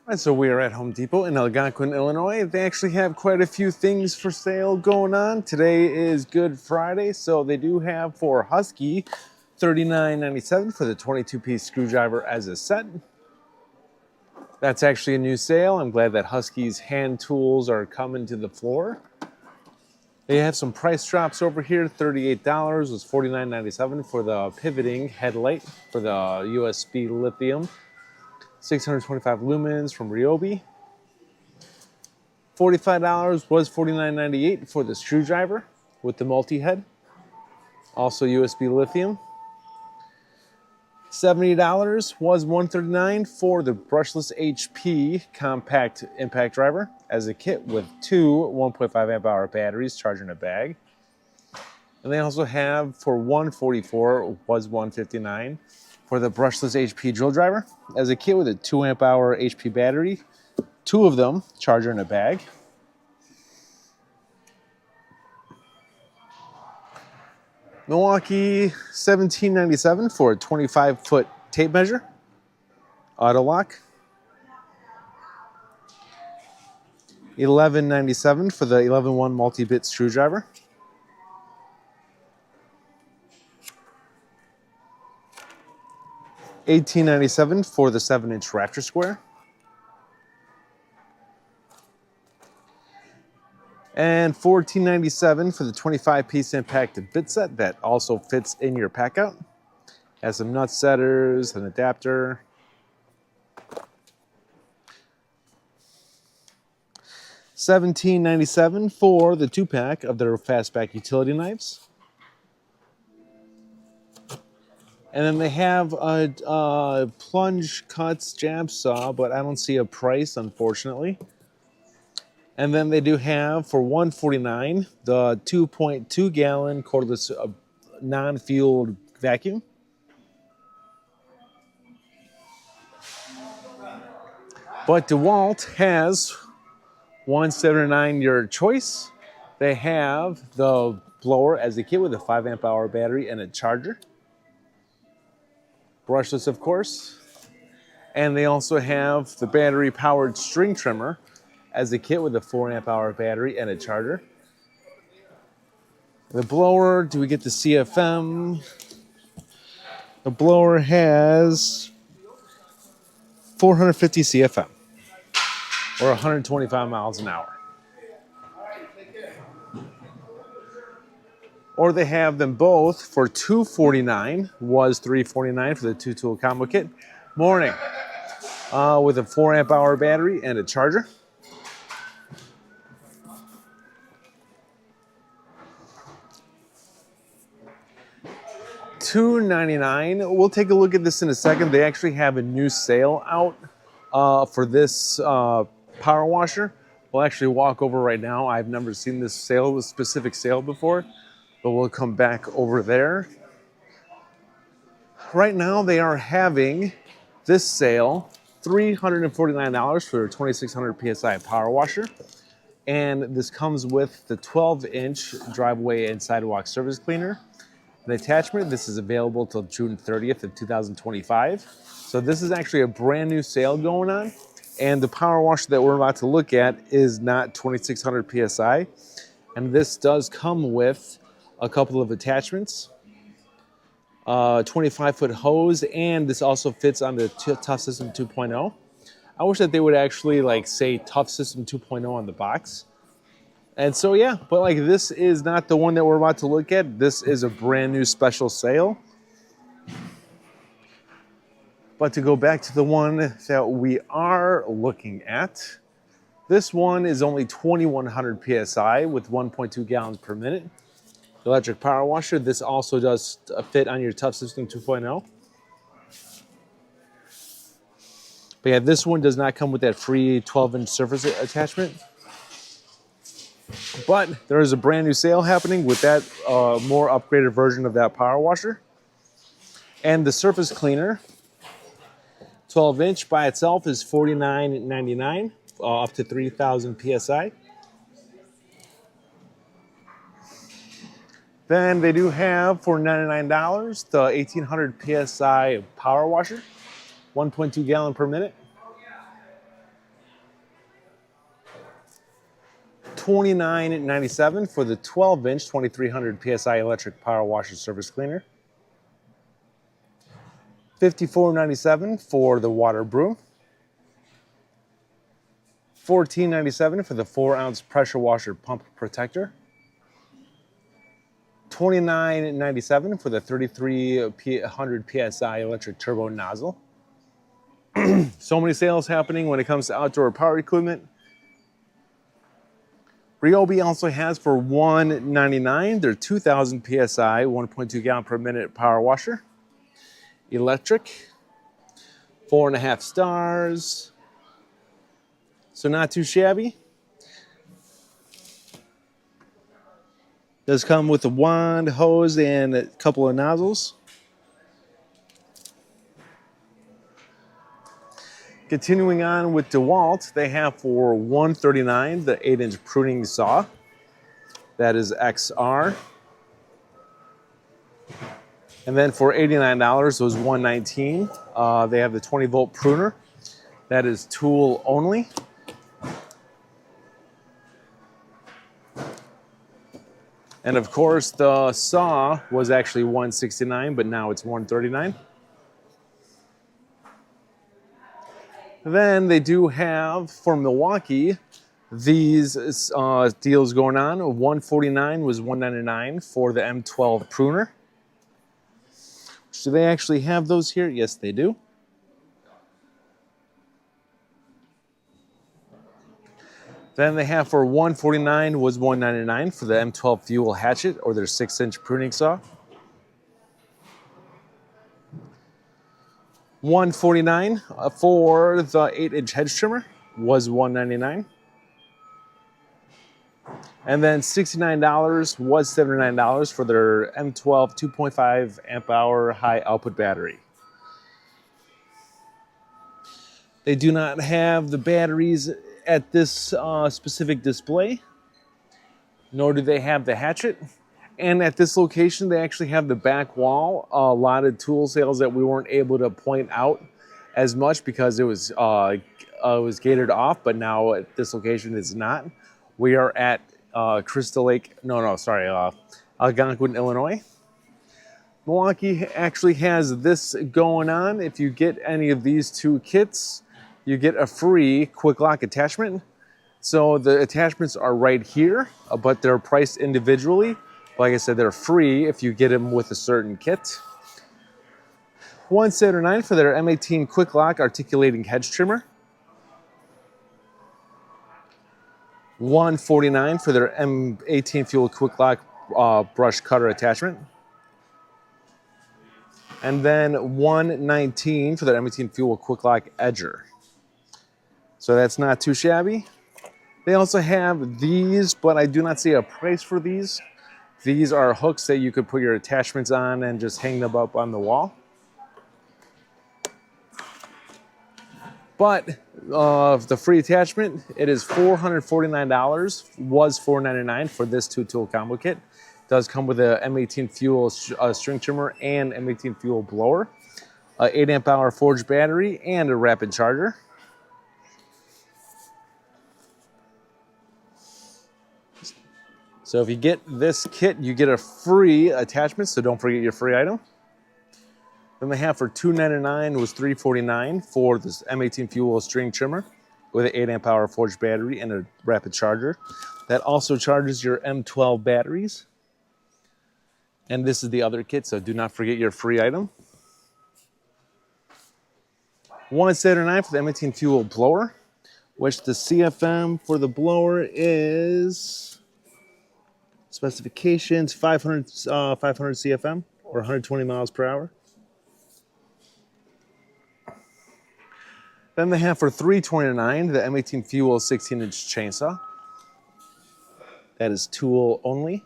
Alright, so we are at Home Depot in Algonquin, Illinois. They actually have quite a few things for sale going on. Today is Good Friday, so they do have for Husky $39.97 for the 22-piece screwdriver as a set. That's actually a new sale. I'm glad that Husky's hand tools are coming to the floor. They have some price drops over here. $38 was $49.97 for the pivoting headlight for the USB lithium. 625 lumens from Ryobi. $45 was $49.98 for the screwdriver with the multi-head. Also USB lithium. $70 was $139 for the brushless HP compact impact driver as a kit with two 1.5 amp hour batteries charged in a bag. And they also have for $144 was $159 for the brushless HP drill driver as a kit with a 2 amp hour HP battery, two of them charger in a bag. Milwaukee $17.97 for a 25-foot tape measure, auto lock. $11.97 for the 11-1 multi-bit screwdriver. $18.97 for the 7-inch Raptor Square. And $14.97 for the 25-piece impact bit set that also fits in your pack out. Has some nut setters, an adapter. $17.97 for the 2-pack of their fastback utility knives. And then they have a plunge cuts jab saw, but I don't see a price, unfortunately. And then they do have for $149 the 2.2 gallon cordless non-fueled vacuum. But Dewalt has $179 your choice. They have the blower as a kit with a 5 amp hour battery and a charger. Brushless, of course. And they also have the battery powered string trimmer as a kit with a 4 amp hour battery and a charger. The blower, do we get the CFM? The blower has 450 CFM or 125 miles an hour. Or they have them both for $249, was $349 for the 2-tool combo kit. Morning. With a 4 amp hour battery and a charger. $299. We'll take a look at this in a second. They actually have a new sale out for this power washer. We'll actually walk over right now. I've never seen this specific sale before. But we'll come back over there. Right now, they are having this sale, $349 for a 2600 PSI power washer. And this comes with the 12-inch driveway and sidewalk surface cleaner. An attachment, this is available till June 30th of 2025. So this is actually a brand new sale going on. And the power washer that we're about to look at is not 2600 PSI. And this does come with a couple of attachments, 25-foot hose, and this also fits on the Tough System 2.0. I wish that they would actually say Tough System 2.0 on the box. And so yeah, but this is not the one that we're about to look at. This is a brand new special sale. But to go back to the one that we are looking at, this one is only 2100 PSI with 1.2 gallons per minute. Electric power washer. This also does fit on your Tough System 2.0. But yeah, this one does not come with that free 12-inch surface attachment. But there is a brand new sale happening with that more upgraded version of that power washer. And the surface cleaner, 12-inch by itself is $49.99, up to 3000 PSI. Then they do have for $99 the 1800 PSI power washer, 1.2 gallon per minute. $29.97 for the 12-inch 2300 PSI electric power washer surface cleaner. $54.97 for the water broom. $14.97 for the 4-ounce pressure washer pump protector. $29.97 for the 3300 PSI electric turbo nozzle. So many sales happening when it comes to outdoor power equipment. Ryobi also has for $1.99 their 2000 PSI 1.2 gallon per minute power washer. Electric, 4.5 stars. So not too shabby. Does come with a wand, hose, and a couple of nozzles. Continuing on with Dewalt, they have for $139 the 8-inch pruning saw. That is XR. And then for $89, those $119, they have the 20-volt pruner. That is tool only. And of course, the saw was actually $169, but now it's $139. Then they do have, for Milwaukee, these deals going on. $149 was $199 for the M12 pruner. Do they actually have those here? Yes, they do. Then they have for $149 was $199 for the M12 fuel hatchet or their 6-inch pruning saw. $149 for the 8-inch hedge trimmer was $199. And then $69 was $79 for their M12 2.5 amp hour high output battery. They do not have the batteries at this specific display, nor do they have the hatchet. And at this location, they actually have the back wall, a lot of tool sales that we weren't able to point out as much because it was gated off, but now at this location it's not. We are at Algonquin, Illinois. Milwaukee actually has this going on. If you get any of these two kits, you get a free quick lock attachment. So the attachments are right here, but they're priced individually. Like I said, they're free if you get them with a certain kit. $179 for their M18 quick lock articulating hedge trimmer. $149 for their M18 fuel quick lock brush cutter attachment. And then $119 for their M18 fuel quick lock edger. So that's not too shabby. They also have these, but I do not see a price for these. These are hooks that you could put your attachments on and just hang them up on the wall. But the free attachment, it is $449, was $499 for this two-tool combo kit. It does come with a M18 fuel string trimmer and M18 fuel blower, a 8 amp hour forged battery, and a rapid charger. So if you get this kit, you get a free attachment, so don't forget your free item. Then they have for $299 was $349 for this M18 fuel string trimmer with an 8 amp hour forged battery and a rapid charger. That also charges your M12 batteries. And this is the other kit, so do not forget your free item. $179 for the M18 fuel blower, which the CFM for the blower is specifications 500 CFM or 120 miles per hour. Then they have for $329 the M18 fuel 16-inch chainsaw. That is tool only.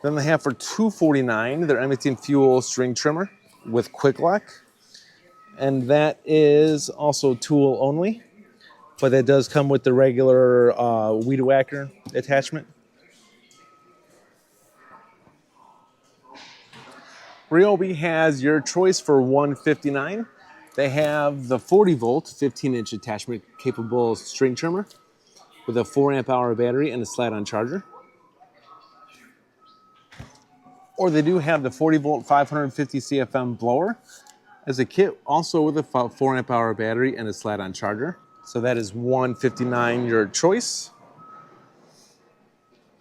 Then they have for $249 their M18 fuel string trimmer with quick lock. And that is also tool only, but that does come with the regular weed whacker attachment. Ryobi has your choice for $159. They have the 40 volt, 15-inch attachment capable string trimmer with a 4 amp hour battery and a slide-on charger. Or they do have the 40 volt, 550 CFM blower as a kit, also with a 4 amp hour battery and a slide-on charger. So that is $159 your choice.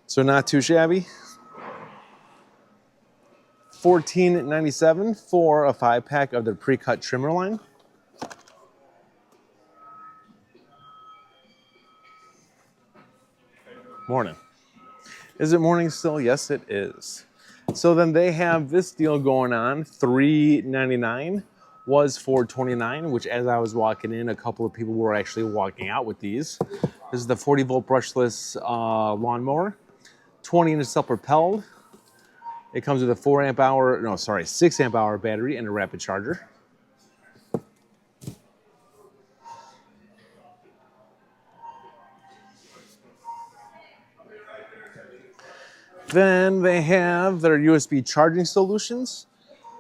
So not too shabby. $14.97 for a 5-pack of their pre-cut trimmer line. Morning. Is it morning still? Yes, it is. So then they have this deal going on. $3.99 was $4.29, which as I was walking in, a couple of people were actually walking out with these. This is the 40 volt brushless lawnmower, 20-inch self-propelled. It comes with a 6 amp hour battery and a rapid charger. Then they have their USB charging solutions.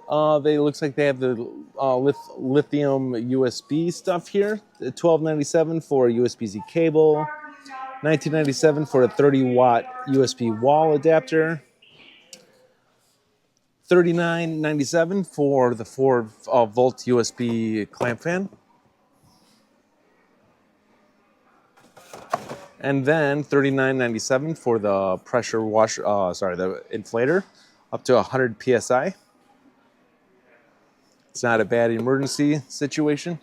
Looks like they have the lithium USB stuff here. $12.97 for a USB-C cable. $19.97 for a 30-watt USB wall adapter. $39.97 for the 4-volt USB clamp fan. And then $39.97 for the pressure washer, the inflator, up to 100 PSI. It's not a bad emergency situation.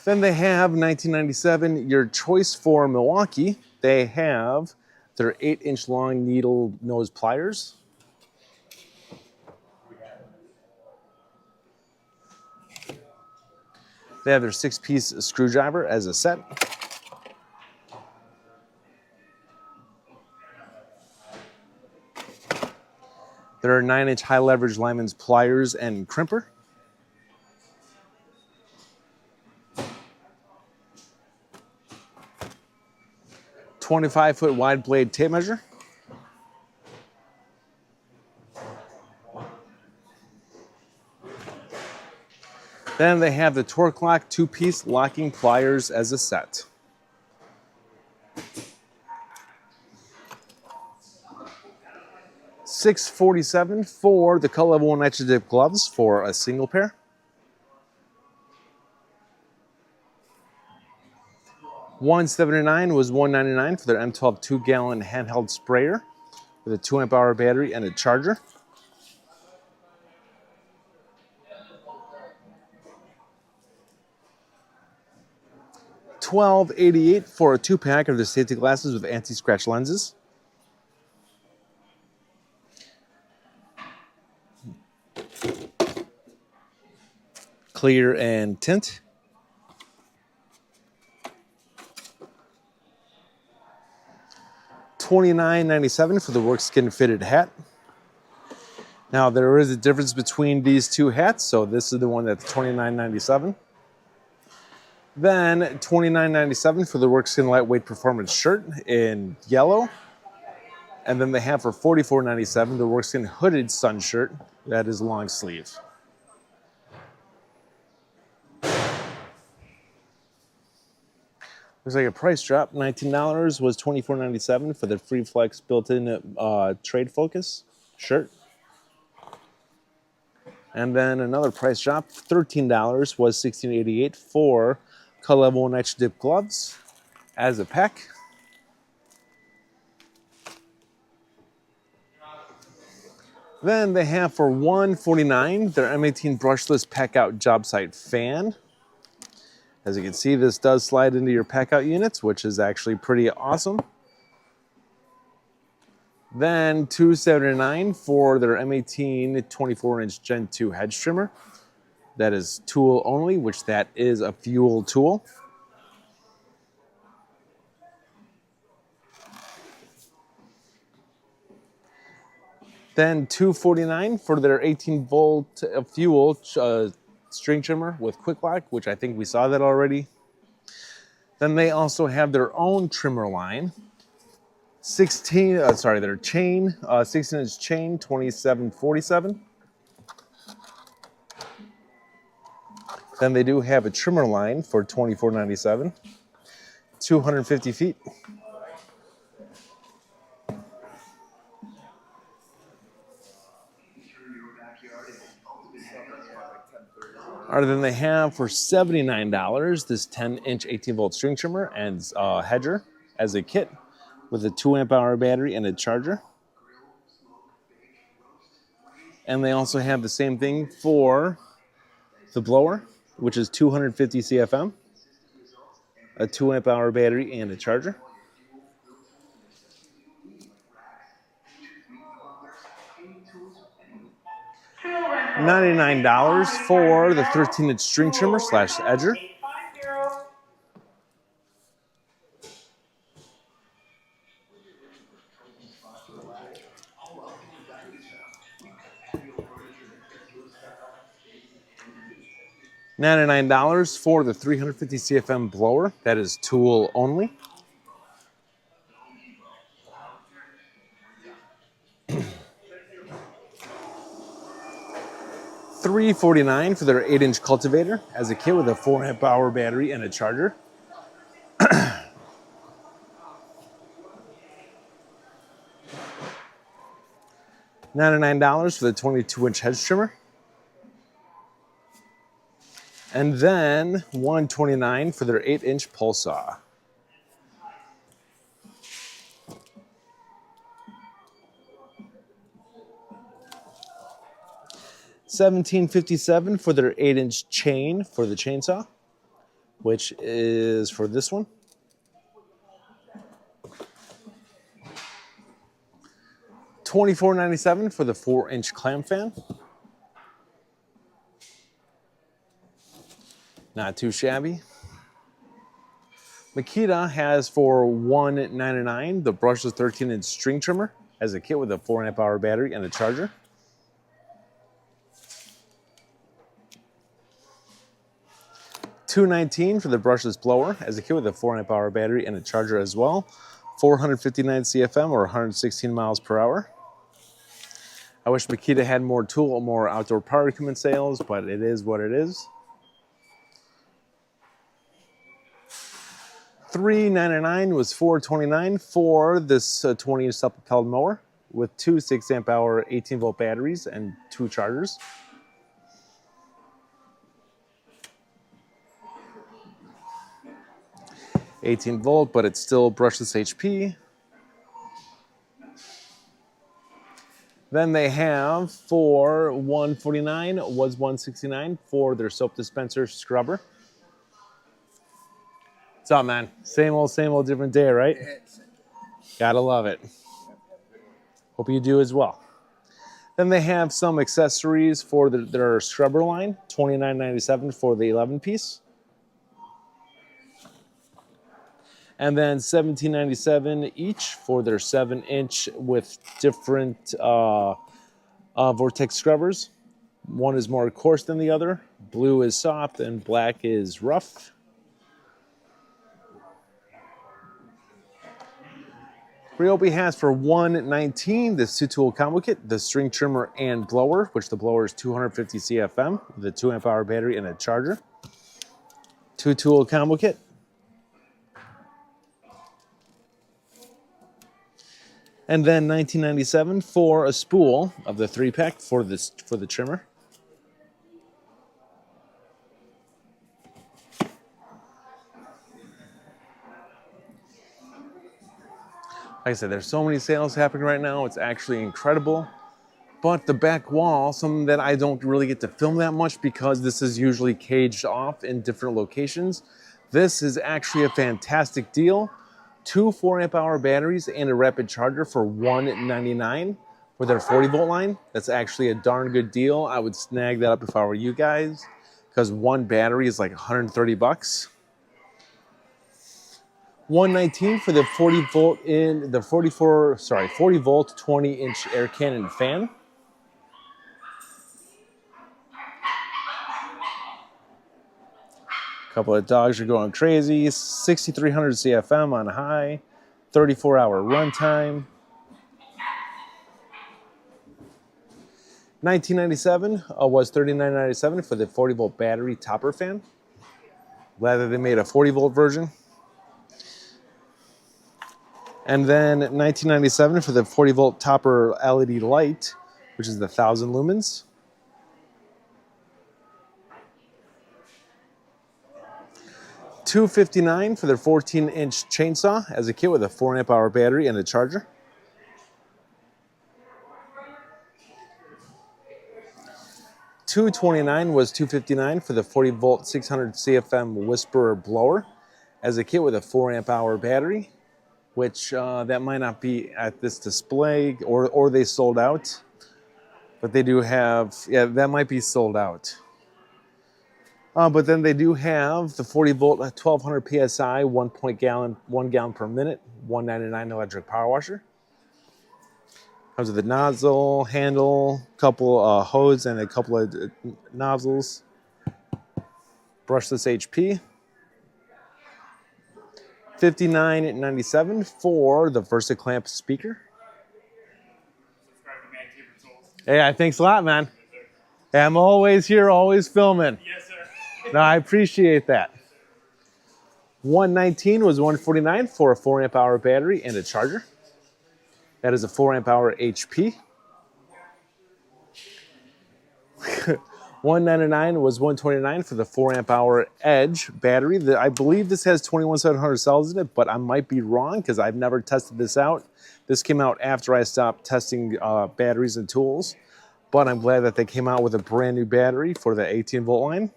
Then they have $19.97, your choice for Milwaukee. They have their 8-inch long needle nose pliers. They have their 6-piece screwdriver as a set. There are 9-inch high leverage Lyman's pliers and crimper. $25-foot wide blade tape measure. Then they have the Torque Lock 2-piece locking pliers as a set. $647 for the Cut Level 1 Extra Dip gloves for a single pair. $179 was $199 for their M12 2-gallon handheld sprayer with a 2 amp hour battery and a charger. $12.88 for a 2-pack of the safety glasses with anti-scratch lenses. Clear and tint. $29.97 for the work skin fitted hat. Now there is a difference between these two hats, so this is the one that's $29.97. Then $29.97 for the work skin lightweight performance shirt in yellow. And then they have for $44.97 the work skin hooded sun shirt that is long sleeve. Looks like a price drop. $19 was $24.97 for the Free Flex built-in trade focus shirt. And then another price drop, $13 was $16.88 for Cut Level 1 Extra Dip gloves as a pack. Then they have for $149 their M18 brushless pack out job site fan. As you can see, this does slide into your pack out units, which is actually pretty awesome. Then $279 for their M18 24-inch Gen 2 hedge trimmer. That is tool only, which that is a fuel tool. Then $249 for their 18-volt fuel string trimmer with quick lock, which I think we saw that already. Then they also have their own trimmer line. Their chain, 16-inch chain, $27.47. Then they do have a trimmer line for $24.97, 250 feet. Other than they have for $79 this 10-inch 18-volt string trimmer and hedger as a kit with a 2-amp-hour battery and a charger. And they also have the same thing for the blower, which is 250 CFM, a 2-amp-hour battery and a charger. $99 for the 13-inch string trimmer slash edger. $99 for the 350 CFM blower. That is tool only. $349 for their 8-inch cultivator as a kit with a 4-amp-hour battery and a charger. $99 for the 22-inch hedge trimmer. And then $129 for their 8-inch pole saw. $17.57 for their 8-inch chain for the chainsaw, which is for this one. $24.97 for the 4-inch clamp fan. Not too shabby. Makita has for $199 the brushless 13-inch string trimmer as a kit with a 4-amp-hour battery and a charger. $219 for the brushless blower as a kit with a 4-amp-hour battery and a charger as well. 459 CFM or 116 miles per hour. I wish Makita had more outdoor power equipment sales, but it is what it is. $399 was $429 for this 20-inch self-propelled mower with two 6-amp-hour 18-volt batteries and 2 chargers. $18-volt, but it's still brushless HP. Then they have for $149 was $169 for their soap dispenser scrubber. What's up, man? Same old, different day, right? Gotta love it. Hope you do as well. Then they have some accessories for their scrubber line, $29.97 for the 11-piece. And then $17.97 each for their 7-inch with different vortex scrubbers. One is more coarse than the other. Blue is soft and black is rough. Ryobi has for $119 this 2-tool combo kit, the string trimmer and blower, which the blower is 250 CFM, with a 2-amp-hour battery and a charger. 2-tool combo kit. And then $19.97 for a spool of the 3-pack for the trimmer. Like I said, there's so many sales happening right now. It's actually incredible. But the back wall, something that I don't really get to film that much because this is usually caged off in different locations. This is actually a fantastic deal. 2 4-amp-hour batteries and a rapid charger for $199 for their 40-volt line. That's actually a darn good deal. I would snag that up if I were you guys because one battery is like 130 bucks. $119 for the 40-volt 40-volt 20-inch air cannon fan. A couple of dogs are going crazy. 6,300 CFM on high, 34-hour runtime. $19.97 was $39.97 for the 40-volt battery topper fan. Glad that they made a 40-volt version. And then $19.97 for the 40-volt topper LED light, which is the 1,000 lumens. $259 for their 14-inch chainsaw as a kit with a 4-amp-hour battery and a charger. $229 was $259 for the 40-volt 600 CFM Whisperer blower as a kit with a 4-amp-hour battery, which that might not be at this display, or they sold out. But they do have, yeah, that might be sold out. But then they do have the 40-volt 1,200 PSI, 1 gallon per minute, $199 electric power washer. Comes with a nozzle, handle, couple hose, and a couple of nozzles. Brushless HP. $59.97 for the VersaClamp speaker. Hey, thanks a lot, man. Hey, I'm always here, always filming. Yes, sir. No, I appreciate that. $119 was $149 for a 4-amp-hour battery and a charger. That is a 4-amp-hour HP. $199 was $129 for the 4-amp-hour Edge battery. I believe this has 21,700 cells in it, but I might be wrong because I've never tested this out. This came out after I stopped testing batteries and tools, but I'm glad that they came out with a brand new battery for the 18-volt line.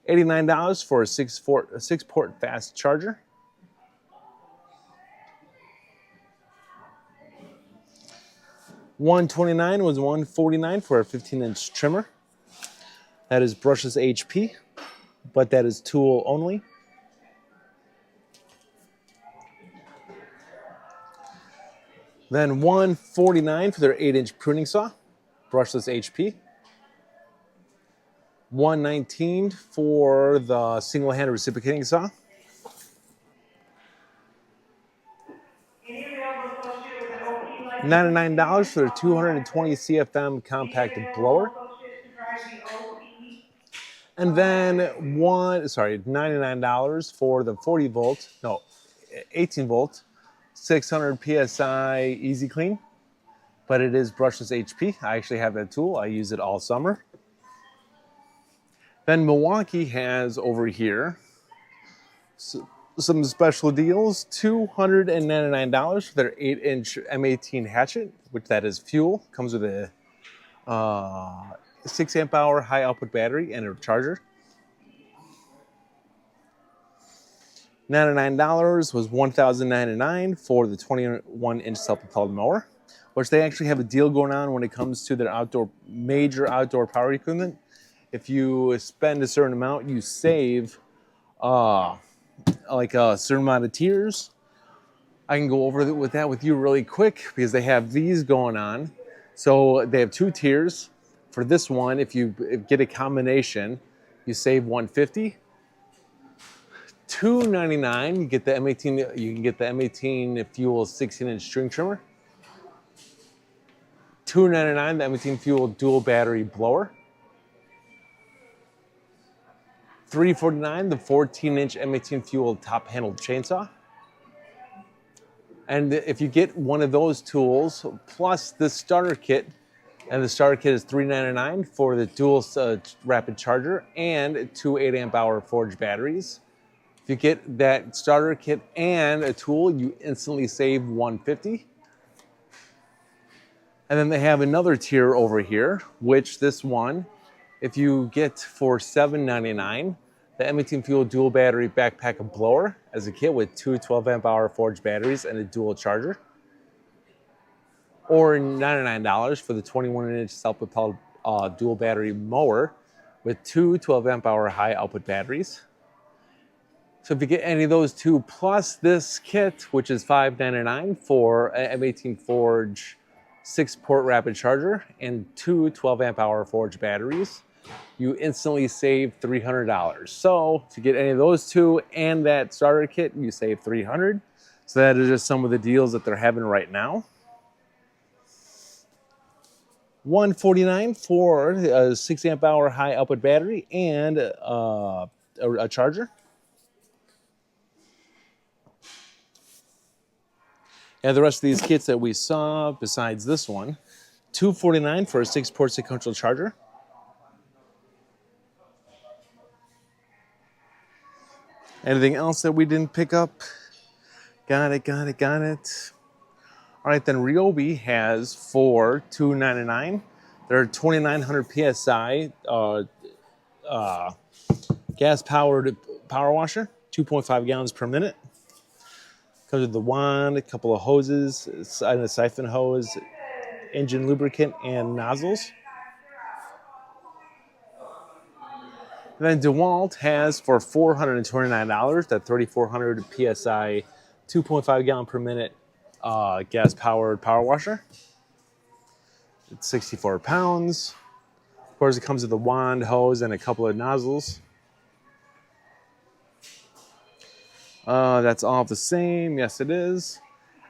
$89 for a 6-port fast charger. $129 was $149 for a 15-inch trimmer. That is brushless HP, but that is tool only. Then $149 for their 8-inch pruning saw, brushless HP. $119 for the single-handed reciprocating saw. $99 for their 220 CFM compact blower. And then $99 for the 18-volt, 600 PSI Easy Clean, but it is brushless HP. I actually have that tool. I use it all summer. Then Milwaukee has over here some special deals. $299 for their 8-inch M18 hatchet, which that is fuel. Comes with a 6-amp-hour high output battery and a charger. $99 was $1,099 for the 21-inch self-propelled mower, which they actually have a deal going on when it comes to their major outdoor power equipment. If you spend a certain amount, you save like a certain amount of tiers. I can go over with that with you really quick because they have these going on. So they have 2 tiers. For this one, if you get a combination, you save $150. $299, you get the M18. You can get the M18 Fuel 16-inch string trimmer. $299, the M18 Fuel dual battery blower. $349, the 14-inch M18 Fuel top-handled chainsaw. And if you get one of those tools plus the starter kit, and the starter kit is $399 for the dual rapid charger and 2 8-amp-hour Forge batteries. If you get that starter kit and a tool, you instantly save $150. And then they have another tier over here, which this one, if you get for $799, the M18 Fuel dual battery backpack and blower as a kit with 2 12-amp-hour Forge batteries and a dual charger. Or $99 for the 21-inch self-propelled dual battery mower with 2 12-amp-hour high output batteries. So if you get any of those 2 plus this kit, which is $599 for an M18 Forge 6-port rapid charger and 2 12-amp-hour Forge batteries, you instantly save $300. So to get any of those 2 and that starter kit, you save $300. So that is just some of the deals that they're having right now. $149 for a 6 amp hour high output battery and a charger. And the rest of these kits that we saw, besides this one, $249 for a 6-port sequential charger. Anything else that we didn't pick up? Got it. All right, then Ryobi has for $299. They're 2,900 PSI gas-powered power washer, 2.5 gallons per minute. Comes with the wand, a couple of hoses, and a siphon hose, engine lubricant, and nozzles. And then Dewalt has for $429 that 3,400 PSI, 2.5 gallon per minute gas-powered power washer. It's 64 pounds. Of course, it comes with a wand, hose, and a couple of nozzles. That's all the same. Yes, it is.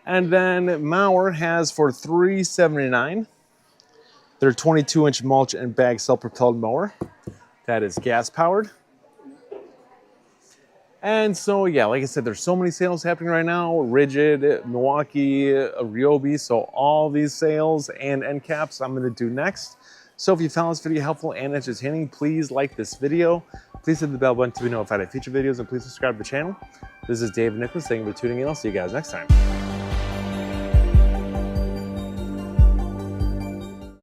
And then Mauer has for $379 their 22-inch mulch and bag self-propelled mower. That is gas-powered. And so, yeah, like I said, there's so many sales happening right now. Rigid, Milwaukee, Ryobi. So all these sales and end caps I'm going to do next. So if you found this video helpful and entertaining, please like this video. Please hit the bell button to be notified of future videos, and please subscribe to the channel. This is Dave and Nicholas. Thank you for tuning in. I'll see you guys next time.